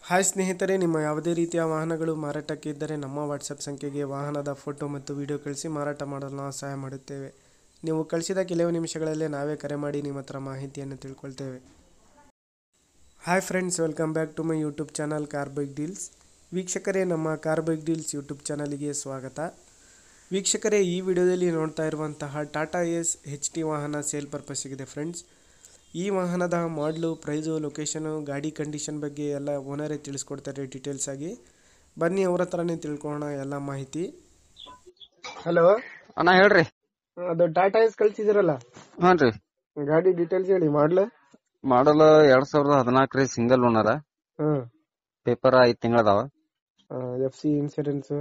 Hi ಸ್ನೇಹಿತರೆ, ನಿಮ್ಮ ಯಾವುದೇ ರೀತಿಯ ವಾಹನಗಳು ಮಾರಾಟಕ್ಕೆ ಇದ್ದರೆ ನಮ್ಮ ವಾಟ್ಸಪ್ ಸಂಖ್ಯೆಗೆ ವಾಹನದ ಫೋಟೋ ಮತ್ತು ವಿಡಿಯೋ ಕಳಿಸಿ ಮಾರಾಟ ಮಾಡಲು ನಾವು ಸಹಾಯ ಮಾಡುತ್ತೇವೆ. ನೀವು ಕಳಿಸಿದ ಕೆಲವು ನಿಮಿಷಗಳಲ್ಲೇ ನಾವೇ ಕರೆ ಮಾಡಿ ನಿಮ್ಮ ಹತ್ರ ಮಾಹಿತಿಯನ್ನು ತಿಳ್ಕೊಳ್ತೇವೆ. Hi friends, welcome back to my YouTube channel car bike deals. ವೀಕ್ಷಕರೇ, ನಮ್ಮ ಕಾರ್ ಬೈಕ್ ಡೀಲ್ಸ್ ಯೂಟ್ಯೂಬ್ ಚಾನಲಿಗೆ ಸ್ವಾಗತ. ವೀಕ್ಷಕರೇ, ಈ ವಿಡಿಯೋದಲ್ಲಿ ನೋಡ್ತಾ ಇರುವಂತಹ ಟಾಟಾ ಎಸ್ HT ವಾಹನ ಸೇಲ್ ಪರ್ಪಸ್ಸಿಗಿದೆ ಫ್ರೆಂಡ್ಸ್. ಈ ವಾಹನದ ಮಾಡಲು, ಪ್ರೈಸು, ಲೊಕೇಶನು, ಗಾಡಿ ಕಂಡೀಷನ್ ಬಗ್ಗೆ ಎಲ್ಲ ಓನರೇ ತಿಳಿಸ್ಕೊಡ್ತಾರೆ ಡೀಟೇಲ್ಸ್ ಆಗಿ. ಬನ್ನಿ ಅವ್ರ ಹತ್ರನೇ ತಿಳ್ಕೊಳ್ಳೋಣ ಎಲ್ಲ ಮಾಹಿತಿ. ಹಲೋ ಅಣ್ಣ ಹೇಳ್ರಿ. ಅದು ಟಾಟಾ ಎಸ್ ಕಳ್ಸಿದಿರಲ್ಲ, ಹಾನ್ರಿ. ಗಾಡಿ ಡೀಟೇಲ್ಸ್ ಹೇಳಿ. ಮಾಡಲ್ 2014 ರೀ, ಸಿಂಗಲ್ ಓನರ. ಪೇಪರ್ 5 ತಿಂಗಳ ಅದಾವ. FC ಇನ್ಸೂರೆನ್ಸ್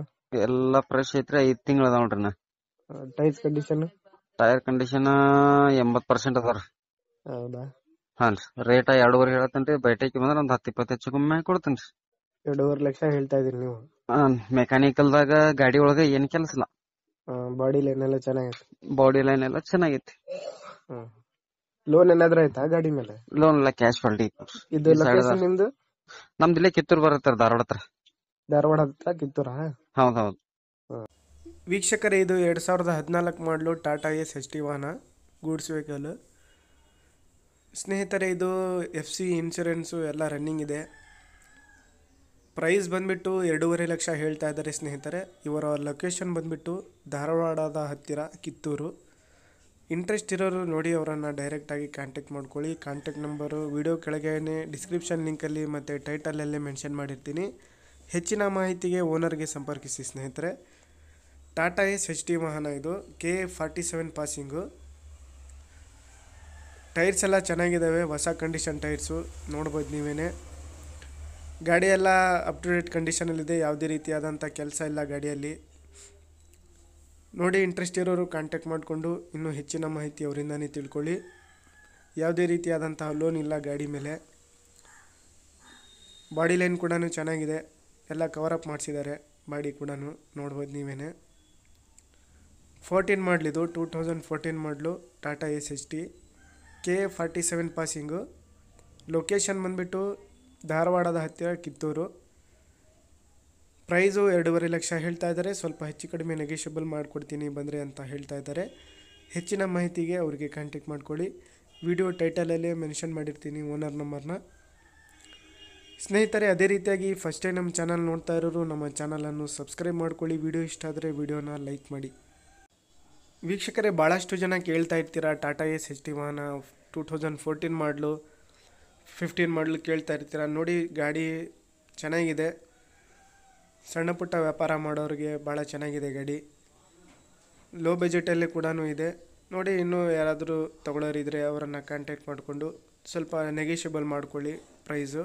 ಎಲ್ಲ ಫ್ರೆಶ್ ಐತ್ರಿ. 5 ತಿಂಗಳ ಅದಾವ ನೋಡ್ರಿ. ಟೈರ್ಸ್ ಕಂಡೀಷನ್ ಕಂಡೀಷನ್ 80% ಅದಾರ. ಹೌದಾ? ಹಾನ್ರಿ. ರೇಟ್ 2.5 ಹೇಳತ್ತೇನ್ರಿ. ಬೈಟೈಕಿ ಬಂದ್ರ ಒಂದ್ 10-20 ಹೆಚ್ಚು ಕಮ್ಮಿ ಕೊಡ್ತೇನ್ರಿ. 2.5 ಲಕ್ಷ ಹೇಳ್ತಾ ಇದೀರಿ ನೀವು. ಮೆಕ್ಯಾನಿಕಲ್ ದಾಗ ಗಾಡಿ ಒಳಗ ಏನ್ ಕೆಲಸ ಇಲ್ಲ. ಬಾಡಿ ಲೈನ್ ಎಲ್ಲ ಚೆನ್ನಾಗೈತೆ. ಬಾಡಿ ಲೈನ್ ಎಲ್ಲ ಚೆನ್ನಾಗೈತಿ. ಲೋನ್ ಏನಾದ್ರೂ ಆಯ್ತಾ ಗಾಡಿ ಮೇಲೆ? ಲೋನ್ ಎಲ್ಲ ಕ್ಯಾಶ್ ಫಾಲ್ಟಿ. ಇದು ಲೊಕೇಶನ್ ನಿಮ್ದು? ನಮ್ದು ಇಲ್ಲೇ ಕಿತ್ತೂರ್ ಬರತ್ತಾರ, ಧಾರವಾಡ ಹತ್ರ. ಧಾರವಾಡ ಹತ್ರ ಕಿತ್ತೂರಾ? ಹೌದೌದು. ವೀಕ್ಷಕರೇ, ಇದು 2014 ಮಾಡಲು ಟಾಟಾ ಎಸ್ HT ವಾಹನ, ಗೂಡ್ಸ್ ವೆಹಿಕಲ್. ಸ್ನೇಹಿತರೆ, ಇದು FC ಇನ್ಶೂರೆನ್ಸು ಎಲ್ಲ ರನ್ನಿಂಗ್ ಇದೆ. ಪ್ರೈಸ್ ಬಂದ್ಬಿಟ್ಟು 2.5 ಲಕ್ಷ ಹೇಳ್ತಾ ಇದ್ದಾರೆ ಸ್ನೇಹಿತರೆ. ಇವರ ಲೊಕೇಶನ್ ಬಂದ್ಬಿಟ್ಟು ಧಾರವಾಡದ ಹತ್ತಿರ ಕಿತ್ತೂರು. ಇಂಟ್ರೆಸ್ಟ್ ಇರೋರು ನೋಡಿ ಅವರನ್ನು ಡೈರೆಕ್ಟಾಗಿ ಕಾಂಟ್ಯಾಕ್ಟ್ ಮಾಡ್ಕೊಳ್ಳಿ. ಕಾಂಟ್ಯಾಕ್ಟ್ ನಂಬರು ವಿಡಿಯೋ ಕೆಳಗೇ ಡಿಸ್ಕ್ರಿಪ್ಷನ್ ಲಿಂಕಲ್ಲಿ ಮತ್ತು ಟೈಟಲಲ್ಲೇ ಮೆನ್ಷನ್ ಮಾಡಿರ್ತೀನಿ. ಹೆಚ್ಚಿನ ಮಾಹಿತಿಗೆ ಓನರ್ಗೆ ಸಂಪರ್ಕಿಸಿ ಸ್ನೇಹಿತರೆ. ಟಾಟಾ ಎಸ್ HT ವಾಹನ ಇದು. KA47 passing. ಟೈರ್ಸ್ ಎಲ್ಲ ಚೆನ್ನಾಗಿದ್ದಾವೆ, ಹೊಸ ಕಂಡೀಷನ್ ಟೈರ್ಸು ನೋಡ್ಬೋದು ನೀವೇನೆ. ಗಾಡಿ ಎಲ್ಲ ಅಪ್ ಟು ಡೇಟ್ ಕಂಡೀಷನಲ್ಲಿದೆ, ಯಾವುದೇ ರೀತಿಯಾದಂಥ ಕೆಲಸ ಇಲ್ಲ ಗಾಡಿಯಲ್ಲಿ. ನೋಡಿ, ಇಂಟ್ರೆಸ್ಟ್ ಇರೋರು ಕಾಂಟ್ಯಾಕ್ಟ್ ಮಾಡಿಕೊಂಡು ಇನ್ನೂ ಹೆಚ್ಚಿನ ಮಾಹಿತಿ ಅವರಿಂದನೇ ತಿಳ್ಕೊಳ್ಳಿ. ಯಾವುದೇ ರೀತಿಯಾದಂತಹ ಲೋನ್ ಇಲ್ಲ ಗಾಡಿ ಮೇಲೆ. ಬಾಡಿ ಲೈನ್ ಕೂಡ ಚೆನ್ನಾಗಿದೆ, ಎಲ್ಲ ಕವರಪ್ ಮಾಡಿಸಿದ್ದಾರೆ. ಬಾಡಿ ಕೂಡ ನೋಡ್ಬೋದು ನೀವೇನೆ. 14 ಮಾಡಲಿದು, 2014 ಮಾಡಲು Tata S HT. KA47 passing. Location ಬಂದುಬಿಟ್ಟು ಧಾರವಾಡದ ಹತ್ತಿರ ಕಿತ್ತೂರು. ಪ್ರೈಸು 2.5 ಲಕ್ಷ ಹೇಳ್ತಾ ಇದ್ದಾರೆ. ಸ್ವಲ್ಪ ಹೆಚ್ಚು ಕಡಿಮೆ ನೆಗೋಷಿಯಬಲ್ ಮಾಡಿಕೊಡ್ತೀನಿ ಬಂದರೆ ಅಂತ ಹೇಳ್ತಾ ಇದ್ದಾರೆ. ಹೆಚ್ಚಿನ ಮಾಹಿತಿಗೆ ಅವರಿಗೆ ಕಾಂಟ್ಯಾಕ್ಟ್ ಮಾಡ್ಕೊಳ್ಳಿ. ವಿಡಿಯೋ ಟೈಟಲಲ್ಲೇ ಮೆನ್ಷನ್ ಮಾಡಿರ್ತೀನಿ ಓನರ್ ನಂಬರ್ನ. ಸ್ನೇಹಿತರೆ, ಅದೇ ರೀತಿಯಾಗಿ ಫಸ್ಟ್ ಟೈಮ್ ನಮ್ಮ ಚಾನಲ್ ನೋಡ್ತಾ ಇರೋರು ನಮ್ಮ ಚಾನಲನ್ನು ಸಬ್ಸ್ಕ್ರೈಬ್ ಮಾಡ್ಕೊಳ್ಳಿ. ವಿಡಿಯೋ ಇಷ್ಟ ಆದರೆ ವಿಡಿಯೋನ ಲೈಕ್ ಮಾಡಿ. ವೀಕ್ಷಕರೇ, ಭಾಳಷ್ಟು ಜನ ಕೇಳ್ತಾ ಇರ್ತೀರ ಟಾಟಾ ಎಸ್ HT ವಾಹನ 2014 ಮಾಡಲು, 15 ಮಾಡಲು ಕೇಳ್ತಾ ಇರ್ತೀರ. ನೋಡಿ, ಗಾಡಿ ಚೆನ್ನಾಗಿದೆ. ಸಣ್ಣ ಪುಟ್ಟ ವ್ಯಾಪಾರ ಮಾಡೋರಿಗೆ ಭಾಳ ಚೆನ್ನಾಗಿದೆ ಗಾಡಿ. ಲೋ ಬಜೆಟಲ್ಲಿ ಕೂಡ ಇದೆ. ನೋಡಿ, ಇನ್ನೂ ಯಾರಾದರೂ ತೊಗೊಳ್ಳೋರಿದ್ದರೆ ಅವರನ್ನು ಕಾಂಟ್ಯಾಕ್ಟ್ ಮಾಡಿಕೊಂಡು ಸ್ವಲ್ಪ ನೆಗೋಷಿಯಬಲ್ ಮಾಡ್ಕೊಳ್ಳಿ ಪ್ರೈಸು.